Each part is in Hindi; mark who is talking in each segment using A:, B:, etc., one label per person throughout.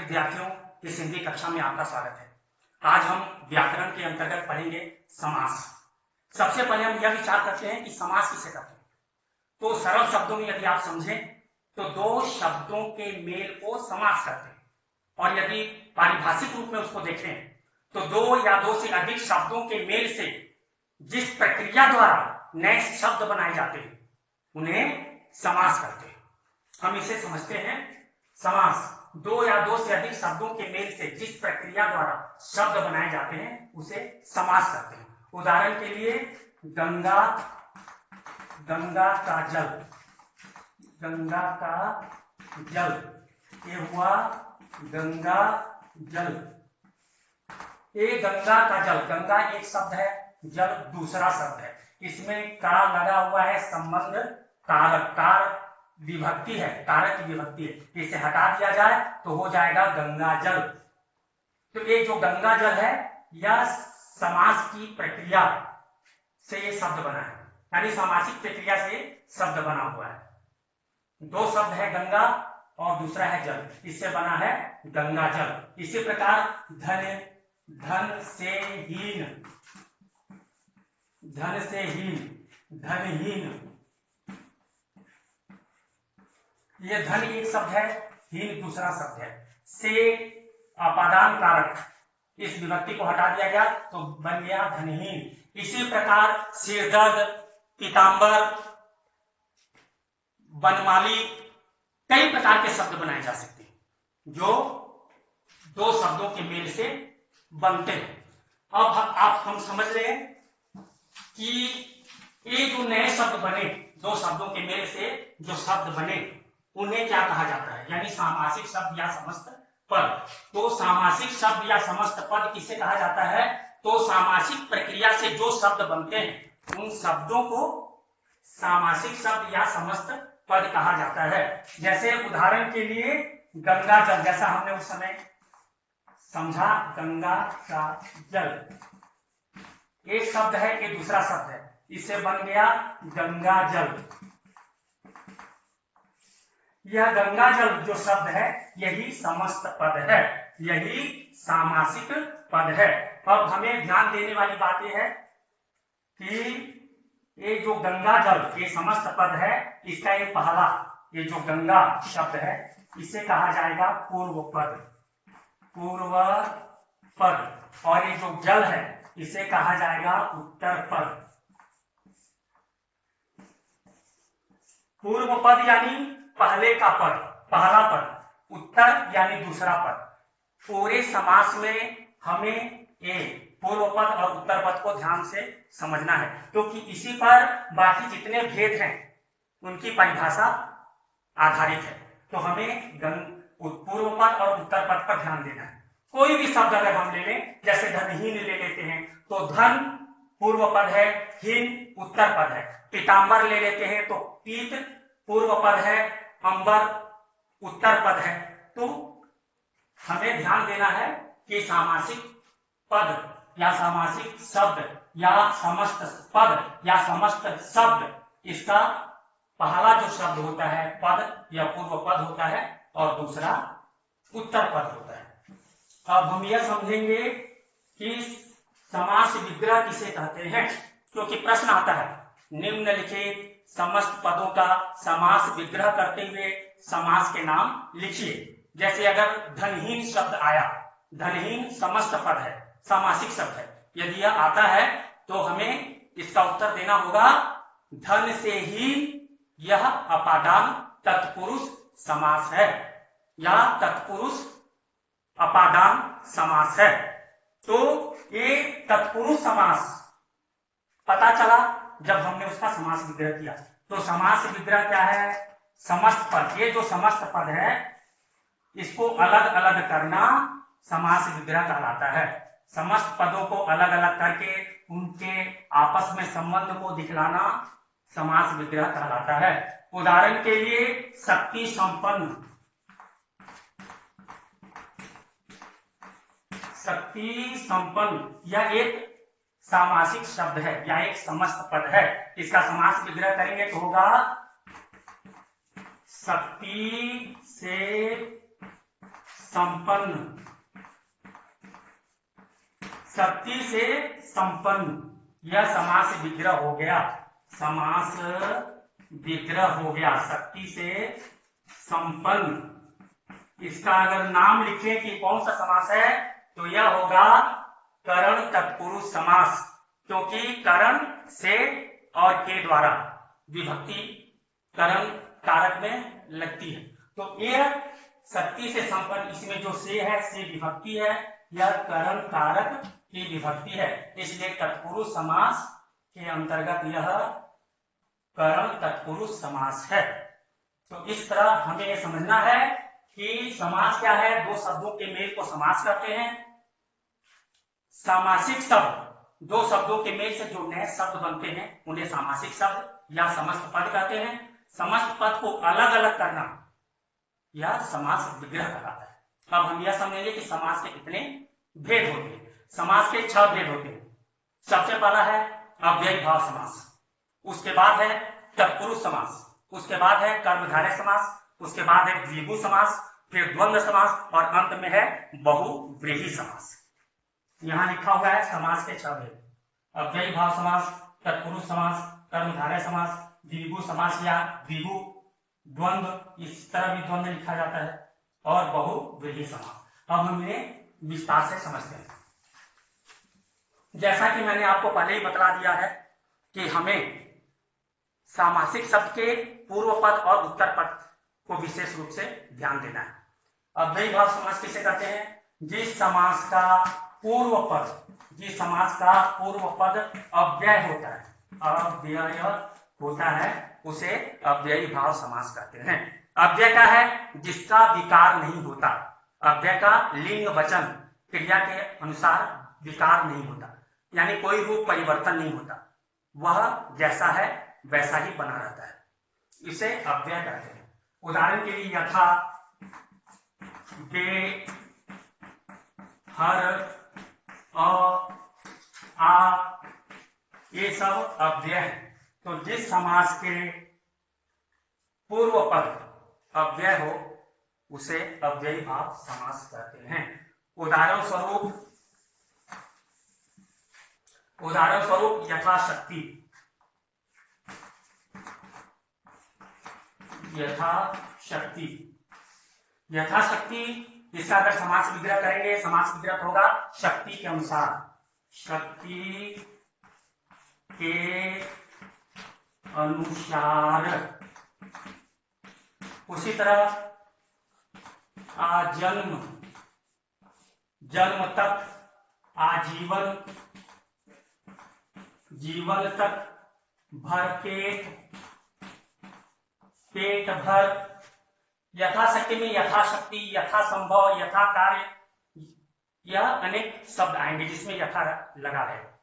A: विद्यार्थियों, इस हिंदी कक्षा में आपका स्वागत है। आज हम व्याकरण के अंतर्गत पढ़ेंगे समास। सबसे पहले हम यह विचार करते हैं कि समास किसे कहते हैं। तो सरल शब्दों में यदि आप समझें तो दो शब्दों के मेल को समास कहते हैं, और यदि पारिभाषिक रूप में उसको देखें तो दो या दो से अधिक शब्दों के मेल से जिस प्रक्रिया द्वारा नए शब्द बनाए जाते हैं उन्हें समास कहते हैं। हम इसे समझते हैं। समास दो या दो से अधिक शब्दों के मेल से जिस प्रक्रिया द्वारा शब्द बनाए जाते हैं उसे समास कहते हैं। उदाहरण के लिए गंगा, गंगा का जल, गंगा का जल, ये हुआ गंगा जल। ये गंगा का जल, गंगा एक शब्द है, जल दूसरा शब्द है। इसमें का लगा हुआ है संबंध कारक, कार विभक्ति है, कारक की विभक्ति है। इसे हटा दिया जाए तो हो जाएगा गंगा जल। तो ये जो गंगा जल है यह समास की प्रक्रिया से ये शब्द बना है, यानी सामासिक प्रक्रिया से शब्द बना हुआ है। दो शब्द है गंगा और दूसरा है जल, इससे बना है गंगा जल। इसी प्रकार धन, धन से हीन, धन से हीन, धनहीन। ये धन एक शब्द है, हीन दूसरा शब्द है। से अपादान कारक, इस विभक्ति को हटा दिया गया तो बन गया धनहीन। इसी प्रकार सिरदर्द, पीतांबर, बनमाली, कई प्रकार के शब्द बनाए जा सकते हैं जो दो शब्दों के मेल से बनते हैं। अब हम समझ रहे हैं कि ये जो नए शब्द बने, दो शब्दों के मेल से जो शब्द बने उन्हें क्या कहा जाता है, यानी सामासिक शब्द या समस्त पद। तो सामासिक शब्द या समस्त पद किसे कहा जाता है? तो सामासिक प्रक्रिया से जो शब्द बनते हैं उन शब्दों को सामासिक शब्द या समस्त पद कहा जाता है। जैसे उदाहरण के लिए गंगा जल, जैसा हमने उस समय समझा, गंगा का जल एक शब्द है, ये दूसरा शब्द है, इससे बन गया गंगा जल। यह गंगा जल जो शब्द है यही समस्त पद है, यही सामासिक पद है। अब हमें ध्यान देने वाली बात यह है कि ये जो गंगा जल ये समस्त पद है, इसका ये पहला, ये जो गंगा शब्द है इसे कहा जाएगा पूर्व पद, पूर्व पद। और ये जो जल है इसे कहा जाएगा उत्तर पद। पूर्व पद यानी पहले का पद, पहला पद। उत्तर यानी दूसरा पद। पूरे समास में हमें ये पूर्व पद और उत्तर पद को ध्यान से समझना है, क्योंकि इसी पर बाकी जितने भेद हैं उनकी परिभाषा आधारित है। तो हमें पूर्व पद और उत्तर पद पर ध्यान देना है। कोई भी शब्द अगर हम ले लें, जैसे धनहीन ले लेते हैं तो धन पूर्व पद है, हीन उत्तर पद है। पीतांबर ले लेते हैं तो पीत पूर्व पद है, अंबर उत्तर पद है। तो हमें ध्यान देना है कि सामासिक पद या सामासिक शब्द या समस्त पद या समस्त शब्द, इसका पहला जो शब्द होता है पद या पूर्व पद होता है और दूसरा उत्तर पद होता है। अब हम यह समझेंगे कि समास विग्रह किसे कहते हैं, क्योंकि प्रश्न आता है निम्नलिखित समस्त पदों का समास विग्रह करते हुए समास के नाम लिखिए। जैसे अगर धनहीन शब्द आया, धनहीन समस्त पद है, सामासिक शब्द है, यदि यह आता है तो हमें इसका उत्तर देना होगा धन से हीन, यह अपादान तत्पुरुष समास है या तत्पुरुष अपादान समास है। तो ये तत्पुरुष समास पता चला जब हमने उसका समास विग्रह किया। तो समास विग्रह क्या है? समस्त पद, ये जो समस्त पद है इसको अलग अलग करना समास विग्रह कहलाता है। समस्त पदों को अलग अलग करके उनके आपस में संबंध को दिखलाना समास विग्रह कहलाता है। उदाहरण के लिए शक्ति संपन्न, शक्ति संपन्न यह एक सामासिक शब्द है या एक समस्त पद है। इसका समास विग्रह करेंगे तो होगा शक्ति से संपन्न, शक्ति से संपन्न, यह समास विग्रह हो गया, समास विग्रह हो गया, शक्ति से संपन्न। इसका अगर नाम लिखें कि कौन सा समास है तो यह होगा करण तत्पुरुष समास, क्योंकि करण से और के द्वारा विभक्ति करण कारक में लगती है। तो यह शक्ति से संपन्न, इसमें जो से है से विभक्ति है, यह करण कारक की विभक्ति है, इसलिए तत्पुरुष समास के अंतर्गत यह करण तत्पुरुष समास है। तो इस तरह हमें यह समझना है कि समास क्या है, दो शब्दों के मेल को समास कहते हैं। सामासिक शब्द, दो शब्दों के मेल से जो नए शब्द बनते हैं उन्हें सामासिक शब्द या समस्त पद कहते हैं। समस्त पद को अलग अलग करना यह समास विग्रह कहलाता है। अब हम यह समझेंगे कि समास के कितने भेद होते हैं। समास के 6 भेद होते हैं। सबसे पहला है अव्ययी भाव समास, उसके बाद है तत्पुरुष समास, उसके बाद है कर्मधारय समास, उसके बाद है द्विगु समास, फिर द्वंद्व समास और अंत में है बहुव्रीहि समास। यहां लिखा हुआ है समास के 6 भेद, अव्ययी भाव समास, तत्पुरुष समास, कर्मधारय समास, द्विगु समास या द्विगु, द्वंद्व, इस तरह भी द्वंद्व लिखा जाता है, और बहुव्रीहि समास। अब हम इन्हें विस्तार से समझते हैं। जैसा कि मैंने आपको पहले ही बता दिया है कि हमें सामासिक शब्द के पूर्व पद और उत्तर पद को विशेष रूप से ध्यान देना है। अव्ययी भाव समास किसे कहते हैं? जिस समास का पूर्व पद, जिस समास का पूर्व पद अव्यय होता है, अव्यय होता है, उसे अव्ययी भाव समास कहते हैं। अव्यय का है जिसका विकार नहीं होता, अव्यय का लिंग वचन क्रिया के अनुसार विकार नहीं होता, यानी कोई रूप परिवर्तन नहीं होता, वह जैसा है वैसा ही बना रहता है, इसे अव्यय कहते हैं। उदाहरण के लिए यथा, बे, हर, अ, आ, ये सब अव्यय है। तो जिस समास के पूर्व पद अव्यय हो उसे अव्ययी भाव समास कहते हैं। उदाहरण स्वरूप यथाशक्ति, यथाशक्ति, यथाशक्ति, इसका अगर समास विग्रह करेंगे, समास विग्रह होगा शक्ति के अनुसार, शक्ति के अनुसार। उसी तरह आजन्म, जन्म तक, आजीवन, जीवन तक, भरपेट, पेट भर। यथाशक्ति में यथाशक्ति, यथासंभव, यथा कार्य, यह अनेक शब्द आएंगे जिसमें यथा लगा है।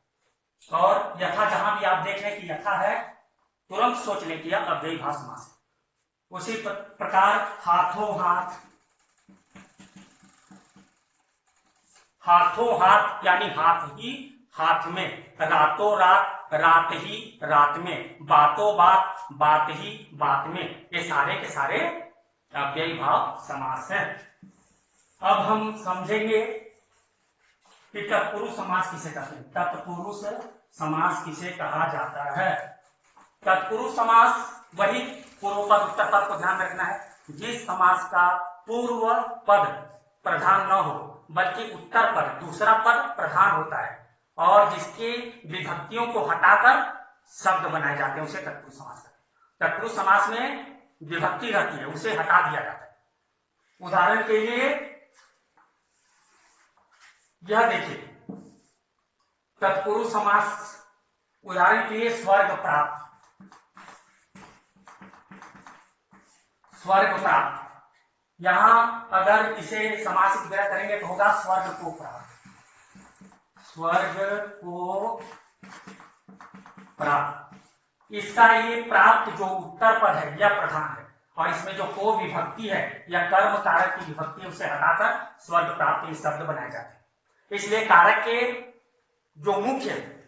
A: और यथा जहां भी आप देख रहे हैं कि यथा है, तुरंत सोच लें कि यह अव्ययी भाव समास है। उसी प्रकार हाथों हाथ, हाथों हाथ यानी हाथ ही हाथ में, रातों रात, रात ही रात में, बातों बात, बात ही बात में, ये सारे के सारे अव्ययी भाव समास हैं। अब हम समझेंगे कि तत्पुरुष समास किसे कहते हैं। तत्पुरुष समास किसे कहा जाता है? तत्पुरुष समास वही पूर्व पद उत्तर पद को ध्यान में रखना है, जिस समास का पूर्व पद प्रधान न हो बल्कि उत्तर पद, दूसरा पद प्रधान होता है, और जिसके विभक्तियों को हटाकर शब्द बनाए जाते हैं, उसे तत्पुरुष समास कहते हैं। तत्पुरुष समास में विभक्ति रहती है, उसे हटा दिया जाता है। उदाहरण के लिए यह देखिए, तत्पुरुष समास, उदाहरण के लिए स्वर्ग प्राप्त, स्वर्ग प्राप्त, यहां अगर इसे समासिक विग्रह करेंगे तो होगा स्वर्ग को प्राप्त, स्वर्ग को प्राप्त। इसका ये प्राप्त जो उत्तर पद है यह प्रधान है, और इसमें जो को विभक्ति है या कर्म कारक की विभक्ति है उसे हटाकर स्वर्ग प्राप्त शब्द बनाए जाते हैं। इसलिए कारक के जो मुख्य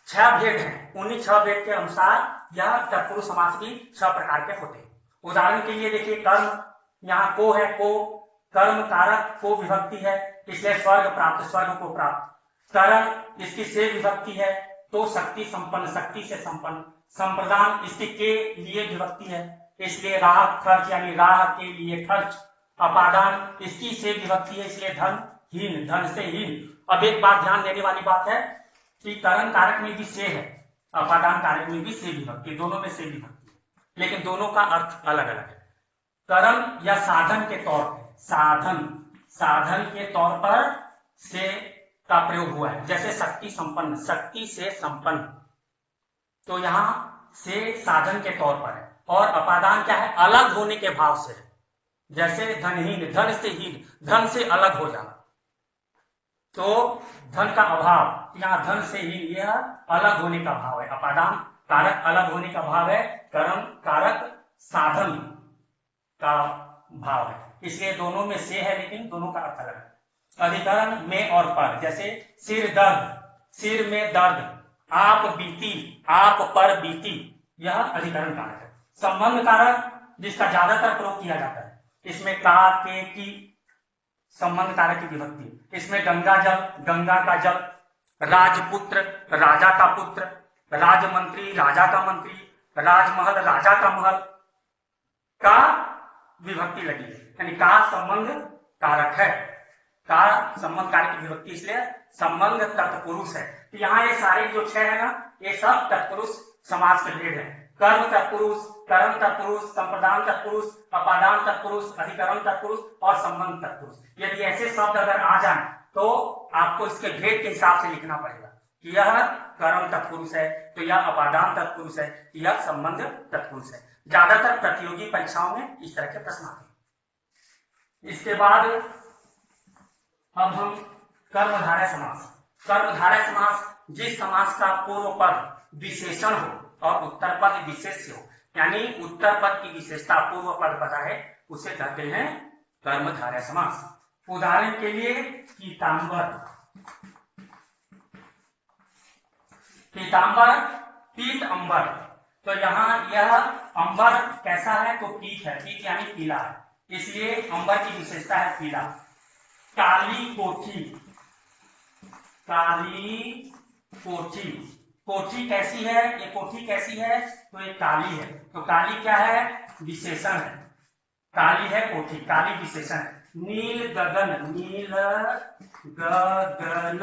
A: 6 भेद हैं, उन्हीं 6 भेद के अनुसार यह तत्पुरुष समास भी 6 प्रकार के होते हैं। उदाहरण के लिए देखिए, कर्म, यहाँ को है, को कर्म कारक को विभक्ति है, इसलिए स्वर्ग प्राप्त, स्वर्ग को प्राप्त। करण इसकी से विभक्ति है, तो शक्ति संपन्न, शक्ति से संपन्न। संप्रदान इसकी के लिए विभक्ति है, इसलिए राह खर्च यानी राह के लिए खर्च। अपादान इसकी से विभक्ति है, इसलिए धन हीन, धन से हीन। अब एक बात ध्यान देने वाली बात है कि करण कारक में भी से है, अपादान कारक में भी से विभक्ति, दोनों में से विभक्ति, लेकिन दोनों का अर्थ अलग अलग है। करण या साधन के तौर पर, साधन, साधन के तौर पर से का प्रयोग हुआ है, जैसे शक्ति संपन्न, शक्ति से संपन्न, तो यहां से साधन के तौर पर है। और अपादान क्या है, अलग होने के भाव से, जैसे धनहीन, धन से हीन, धन से अलग हो जाना, तो धन का अभाव, यहाँ धन से हीन, यह अलग होने का भाव है। अपादान कारक अलग होने का भाव है, कर्म कारक साधन का भाव है, इसलिए दोनों में से है, लेकिन दोनों का अर्थ अलग है। अधिकरण में और पर, जैसे सिर दर्द, सिर में दर्द, आप बीती, आप पर बीती, यह अधिकरण कारक है। संबंध कारक जिसका ज्यादातर प्रयोग किया जाता है, इसमें का, के, की, संबंध कारक की विभक्ति। इसमें गंगा जल, गंगा का जल, राजपुत्र, राजा का पुत्र, राजमंत्री, राजा का मंत्री, राजमहल, राजा का महल, का विभक्ति लगी है, यानी का संबंध कारक है, का संबंध कारक की विभक्ति, इसलिए संबंध तत्पुरुष है। तो यहाँ ये सारे जो छह है ना, ये सब तत्पुरुष समास के भेद है। कर्म तत्पुरुष, कर्म तत्पुरुष, संप्रदान तत्पुरुष, अपादान तत्पुरुष, अधिकरण तत्पुरुष और संबंध तत्पुरुष। यदि ऐसे शब्द अगर आ जाए तो आपको इसके भेद के हिसाब से लिखना पड़ेगा कि यह कर्म तत्पुरुष है, तो यह अपादान तत्पुरुष है, यह संबंध तत्पुरुष है। ज्यादातर प्रतियोगी परीक्षाओं में इस तरह के प्रश्न आते हैं। इसके बाद अब हम कर्मधारय समास। कर्मधारय समास जिस समास का पूर्व पद विशेषण हो और उत्तर पद विशेष्य हो, यानी उत्तर पद की विशेषता पूर्व पद पता है, उसे कहते हैं कर्मधारय समास। उदाहरण के लिए पीतांबर, पीतांबर, पीत अंबर, तो यहाँ यह अंबर कैसा है, तो पीत है, पीत यानी पीला है, इसलिए अंबर की विशेषता है पीला। काली कोठी, काली कोठी, कोठी कैसी है, ये कोठी कैसी है, तो ये काली है, तो काली क्या है, विशेषण है, काली है कोठी, काली विशेषण है। नील गगन, नील गगन,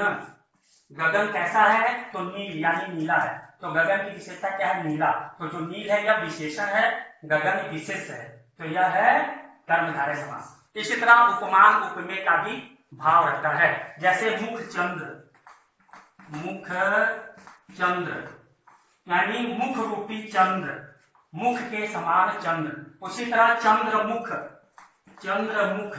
A: गगन कैसा है, तो नील यानी नीला है, तो गगन की विशेषता क्या है, नीला, तो जो नील है यह विशेषण है, गगन विशेष है, तो यह है कर्मधारय समास। इसी तरह उपमान उपमेय का भी भाव रहता है, जैसे मुख चंद्र, मुख चंद्र यानी मुख रूपी चंद्र, मुख के समान चंद्र। उसी तरह चंद्रमुख, चंद्रमुख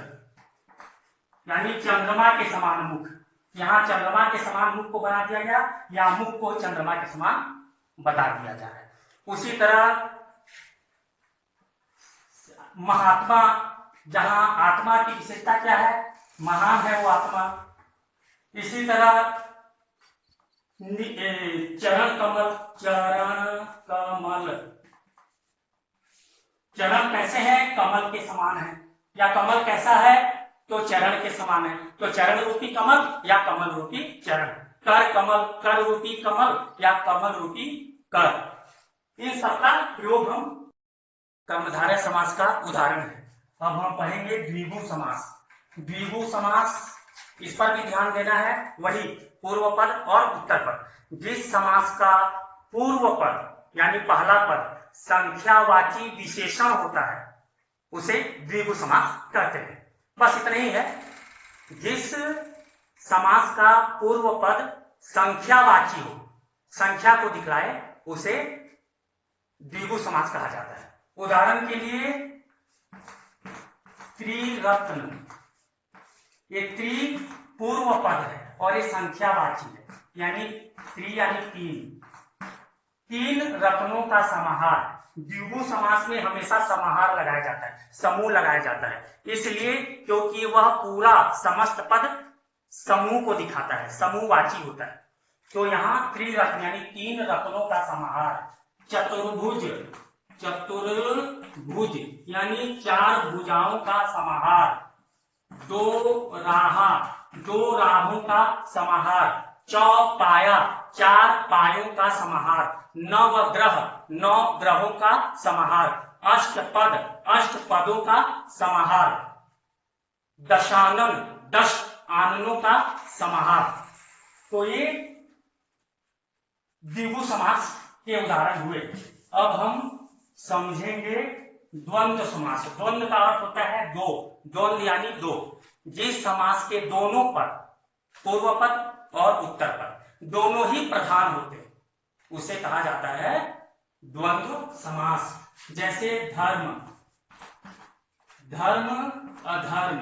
A: यानी चंद्रमा के समान मुख, यहाँ चंद्रमा के समान मुख को बना दिया गया, या मुख को चंद्रमा के समान बता दिया जा रहा है। उसी तरह महात्मा, जहां आत्मा की विशेषता क्या है, महान है वो आत्मा। इसी तरह चरण कमल, चरण कमल, चरण कैसे है, कमल के समान है, या कमल कैसा है, तो चरण के समान है, तो चरण रूपी कमल या कमल रूपी चरण। कर कमल, कर रूपी कमल या कमल रूपी कर, इन सबका प्रयोग हम कर्मधारय समास का उदाहरण है। अब हम पढ़ेंगे द्विगु समास। द्विगु समास, इस पर भी ध्यान देना है, वही पूर्व पद और उत्तर पद। जिस समास का पूर्व पद यानी पहला पद संख्यावाची विशेषण होता है उसे द्विगु समास कहते हैं। बस इतना ही है, जिस समास का पूर्व पद संख्यावाची हो, संख्या को दिखलाए, उसे द्विगु समास कहा जाता है। उदाहरण के लिए त्रिरत्न, ये त्रि पूर्व पद है और ये संख्यावाची है, यानी त्रि यानी तीन, तीन रत्नों का समाहार। द्विगु समास में हमेशा समाहार लगाया जाता है, समूह लगाया जाता है, इसलिए क्योंकि वह पूरा समस्त पद समूह को दिखाता है, समूहवाची होता है। तो यहाँ त्रिरत्न यानी तीन रत्नों का समाहार। चतुर्भुज, चतुर्भुज यानी चार भुजाओं का समाहार, दो राहा, दो राहों का समाहार। चौपाया, चार पायों का समाहार। नवग्रह, नौ ग्रहों का समाहार। अष्टपद, अष्टपदों का समाहार। दशानन, 10 आननों का समाहार। तो ये द्विगु समास के उदाहरण हुए। अब हम समझेंगे द्वंद्व समास। द्वंद्व का अर्थ होता है दो, द्वंद्व यानी दो। जिस समास के दोनों पद, पूर्व पद और उत्तर पद दोनों ही प्रधान होते हैं, उसे कहा जाता है द्वंद्व समास। जैसे धर्म, धर्म अधर्म,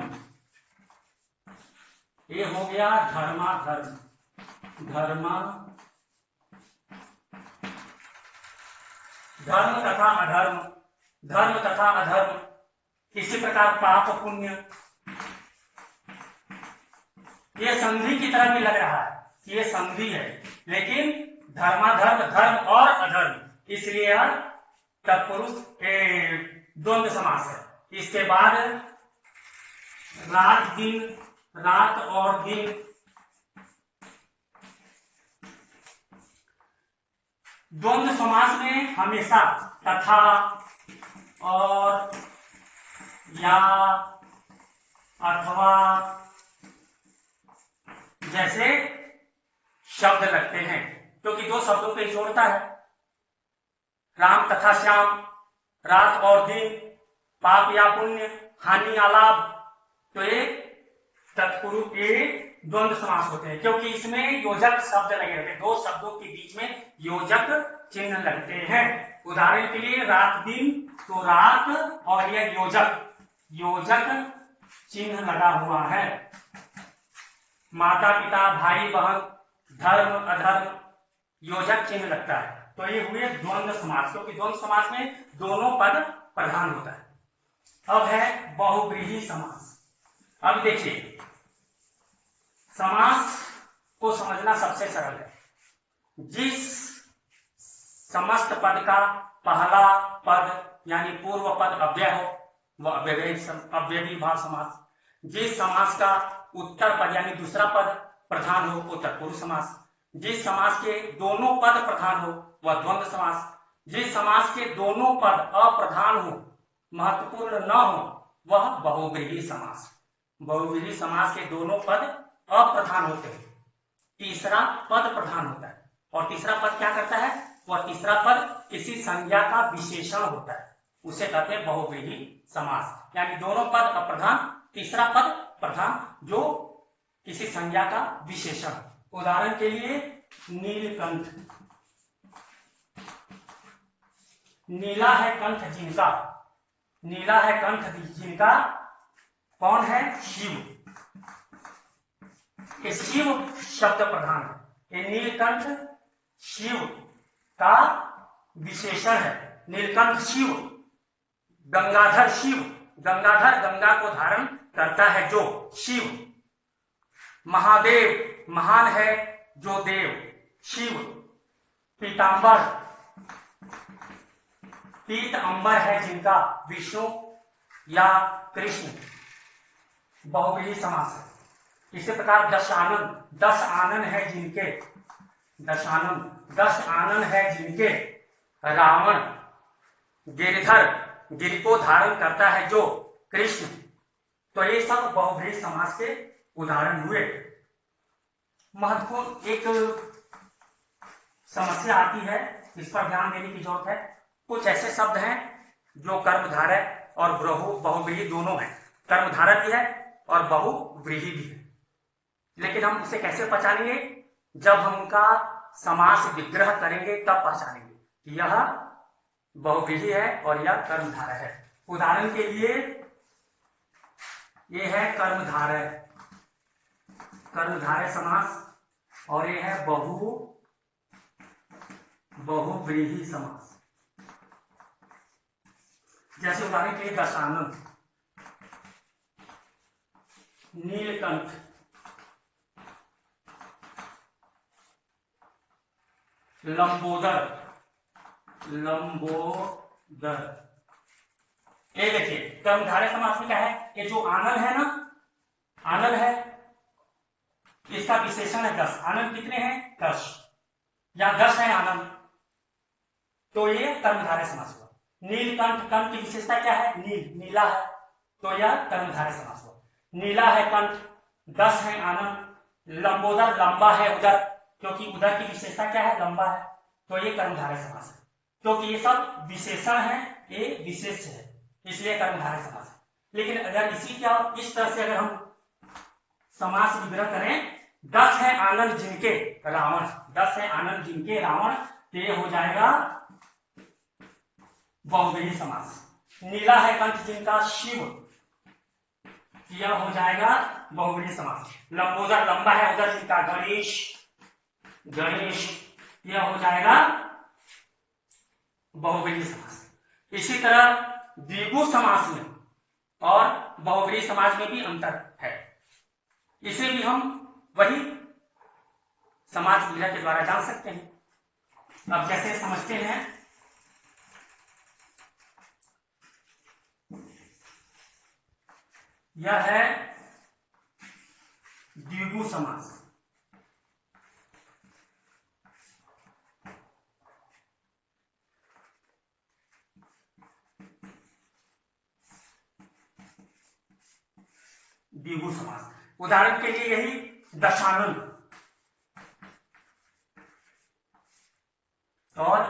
A: ये हो गया धर्माधर्म, धर्मा धर्म तथा अधर्म, धर्म तथा अधर्म। इसी प्रकार पाप पुण्य, ये संधि की तरह भी लग रहा है कि ये संधि है, लेकिन धर्माधर्म, धर्म और अधर्म, इसलिए यह तत्पुरुष द्वंद्व समास है। इसके बाद रात दिन, रात और दिन, द्वंद्व समास में हमेशा तथा और या अथवा जैसे शब्द लगते हैं, क्योंकि दो शब्दों को जोड़ता है। राम तथा श्याम, रात और दिन, पाप या पुण्य, हानि या लाभ। तो ये तत्पुरुष ये द्वंद्व समास होते हैं, क्योंकि इसमें योजक शब्द लगे रहते हैं। दो शब्दों के बीच में योजक चिन्ह लगते हैं। उदाहरण के लिए रात दिन, तो रात और यह योजक, योजक चिन्ह लगा हुआ है। माता पिता, भाई बहन, धर्म अधर्म, योजक चिन्ह लगता है। तो ये हुए द्वंद्व समास, क्योंकि द्वंद्व समास में दोनों पद प्रधान होता है। अब है बहुव्रीहि समास। अब देखिए, समास को समझना सबसे सरल है। जिस समस्त पद का पहला पद यानी पूर्व पद अव्यय हो, वह अव्ययी भाव समास। जिस समास का उत्तर पद यानी दूसरा पद प्रधान हो, वो तत्पुरुष समास। जिस समास के दोनों पद प्रधान हो, वह द्वंद्व समास। जिस समास के दोनों पद अप्रधान हो, महत्वपूर्ण न हो, वह बहुव्रीहि समास। बहुव्रीहि समास के दोनों पद अप्रधान होते हैं, तीसरा पद प्रधान होता है। और तीसरा पद क्या करता है? वह तीसरा पद किसी संज्ञा का विशेषण होता है, उसे कहते हैं बहुव्रीहि समास। यानी दोनों पद अप्रधान, तीसरा पद प्रधान, जो किसी संज्ञा का विशेषण। उदाहरण के लिए नीलकंठ, नीला है कंठ जिनका, नीला है कंठ जिनका, कौन है? शिव। ये शिव शब्द प्रधान है। ये नीलकंठ शिव का विशेषण है। नीलकंठ शिव, गंगाधर शिव, गंगाधर गंगा को धारण करता है जो शिव। महादेव, महान है जो देव, शिव। पीतांबर, पीत अंबर है जिनका, विष्णु या कृष्ण। बहुव्रीहि समास है। इसी प्रकार दशानन, 10 आनन है जिनके, दशानन 10 आनन है जिनके। रावण, गिरधर, गिर को धारण करता है जो कृष्ण। तो ये सब बहुव्रीहि समास के उदाहरण हुए। महत्वपूर्ण एक समस्या आती है, इस पर ध्यान देने की जरूरत है। कुछ ऐसे शब्द हैं जो कर्मधारय और बहुव्रीहि दोनों हैं, कर्मधारय भी है और बहुव्रीहि भी है। लेकिन हम उसे कैसे पहचानेंगे? जब हम उनका समास विग्रह करेंगे तब पहचानेंगे यह बहुव्रीहि है और यह कर्मधारय है। उदाहरण के लिए यह है कर्मधारय, कर्मधारय समास, और यह है बहुव्रीहि समास। जैसे उदाहरण के लिए दशानन, नीलकंठ, लंबोदर, लंबोदर। ये देखिए कर्मधारय समास में क्या है? ये जो आनन है ना, आनन है, इसका विशेषण है 10। आनन कितने हैं? 10, या 10 है आनन, तो ये कर्मधारय समास हुआ। नीलकंठ, कंठ की विशेषता क्या है? नील, नीला है, तो यह कर्मधारय समास हुआ। नीला है कंठ, 10 है आनन। लंबोदर, लंबा है उदर, क्योंकि उदर की विशेषता क्या है? लंबा है, तो ये कर्मधारय समास है। क्योंकि ये सब विशेषण है, ये विशेष है, इसलिए कर्मधारय समास है। लेकिन अगर इस तरह से अगर हम समास विग्रह करें, 10 है आनन जिनके रावण, 10 है आनन जिनके रावण, तो ये हो जाएगा बहुव्रीहि समास। नीला है कंठ जिनका शिव, यह हो जाएगा बहुव्रीहि समास। लंबोदर, लंबा है उदर जिनका गणेश, गणेश, यह हो जाएगा बहुव्रीहि समास। इसी तरह द्विगु समास में और बहुव्रीहि समास में भी अंतर है, इसे भी हम वही समास विग्रह के द्वारा जान सकते हैं। अब जैसे समझते हैं, यह है द्विगु समास। द्विगु समास, उदाहरण के लिए यही दशानन और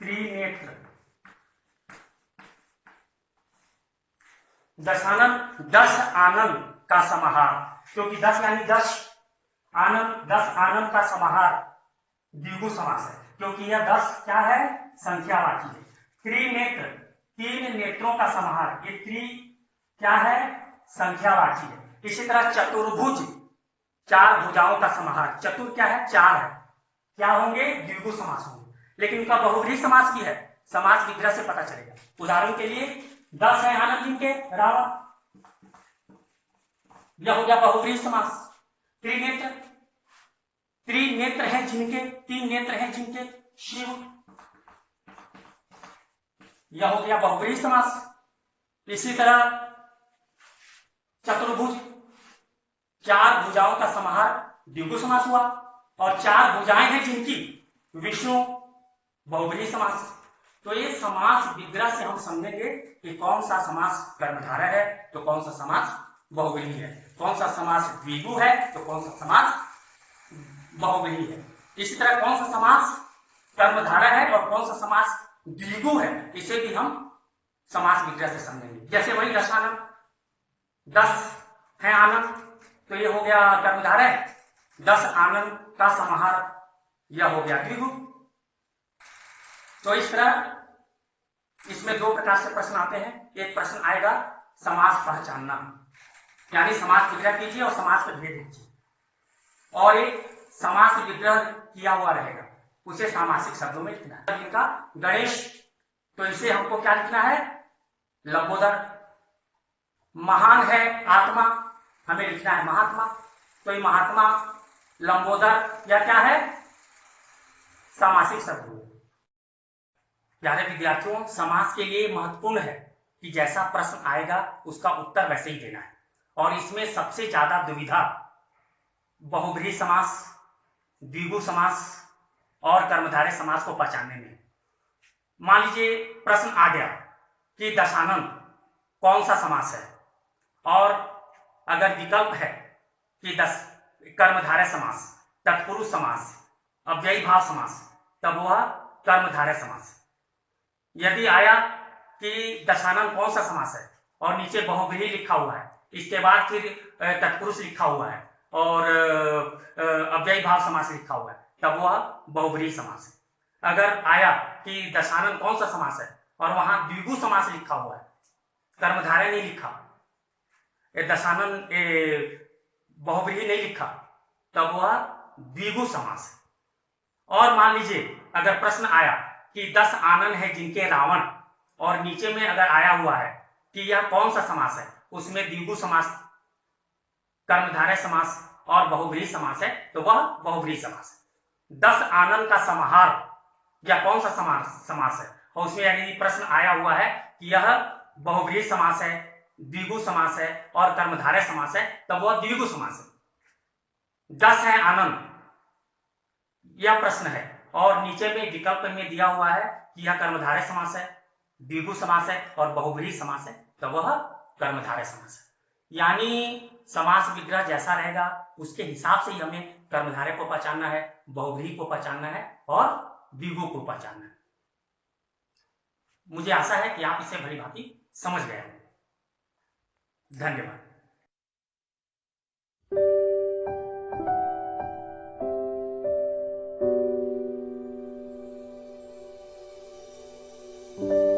A: त्रिनेत्र। दशानन, 10 आनन का समाहार, क्योंकि 10 यानी 10 आनन, 10 आनन का समाहार द्विगु समास है, क्योंकि यह 10 क्या है? संख्यावाची है। त्रिनेत्र, 3 नेत्रों का समाहार, ये त्रि क्या है? संख्यावाची है। इसी तरह चतुर्भुज, 4 भुजाओं का समाहार, चतुर क्या है? 4 है, क्या होंगे? द्विगु समास होंगे। लेकिन उनका बहुव्रीहि समास भी है, समास विग्रह से पता चलेगा। उदाहरण के लिए 10 है आनन जिनके रावण, यह हो गया बहुव्रीहि समास। त्रिनेत्र, त्रिनेत्र है जिनके, 3 नेत्र है जिनके शिव, यह हो गया बहुव्रीहि समास। इसी तरह चतुर्भुज, 4 भुजाओं का समाहार द्विगु समास हुआ, और 4 भुजाएं हैं जिनकी विष्णु, बहुव्रीहि समास। तो ये समास विग्रह से हम समझेंगे कि कौन सा समास कर्मधारय है तो कौन सा समास बहुव्रीहि है, कौन सा समास द्विगु है तो कौन सा समास बहुव्रीहि है। इसी तरह कौन सा समास कर्मधारय है और कौन सा समास द्विगु है, इसे भी हम समास विग्रह से समझेंगे। जैसे वही दशानन, 10 है आनन, तो ये हो गया कर्मधारय, 10 आनन का समाहार, यह हो गया द्विगु। तो इस तरह इसमें 2 प्रकार से प्रश्न आते हैं। एक प्रश्न आएगा समास पहचानना, यानी समास विग्रह कीजिए और समास पर भेद दीजिए, और एक समास विग्रह किया हुआ रहेगा, उसे सामासिक शब्दों में लिखना है। इनका गणेश, तो इसे हमको क्या लिखना है? लंबोदर। महान है आत्मा, हमें लिखना है महात्मा, तो ये महात्मा लंबोदर या क्या है? सामासिक शब्द। प्यारे विद्यार्थियों, समास के लिए महत्वपूर्ण है कि जैसा प्रश्न आएगा उसका उत्तर वैसे ही देना है, और इसमें सबसे ज्यादा दुविधा बहुव्रीहि समास, द्विगु समास और कर्मधारय समास को पहचानने में। मान लीजिए प्रश्न आ गया कि दशानन कौन सा समास है, और अगर विकल्प है कि कर्मधारय समास, तत्पुरुष समास, अव्ययी भाव समास, तब वह कर्मधारय समास। यदि आया कि दशानन कौन सा समास है और नीचे बहुव्रीहि लिखा हुआ है, इसके बाद फिर तत्पुरुष लिखा हुआ है और अव्ययी भाव समास लिखा हुआ है, तब वह बहुव्रीहि समास है। अगर आया कि दशानन कौन सा समास है और वहां द्विगु समास लिखा हुआ है, कर्मधारय नहीं लिखा, दशानन बहुव्रीहि नहीं लिखा, तब वह द्विगु समास है। और मान लीजिए अगर प्रश्न आया कि 10 आनन है जिनके रावण, और नीचे में अगर आया हुआ है कि यह कौन सा समास है, उसमें द्विगु समास, कर्मधारय समास और बहुव्रीहि समास है, तो वह बहुव्रीहि समास है। 10 आनन का समाहार या कौन सा समास है, और उसमें यदि प्रश्न आया हुआ है कि यह बहुव्रीहि समास है द्विगु समास है और कर्मधारय समास है तब वह द्विगु समास है। 10 है आनंद, यह प्रश्न है और नीचे में विकल्प में दिया हुआ है कि यह कर्मधारय समास है, द्विगु समास है और बहुब्रीहि समास है तब वह कर्मधारय समास है। यानी समास विग्रह जैसा रहेगा उसके हिसाब से ही हमें कर्मधारय को पहचानना है, बहुब्रीहि को पहचानना है और द्विगु को पहचानना है। मुझे आशा है कि आप इसे भली भांति समझ गए होंगे। धन्यवाद।
B: you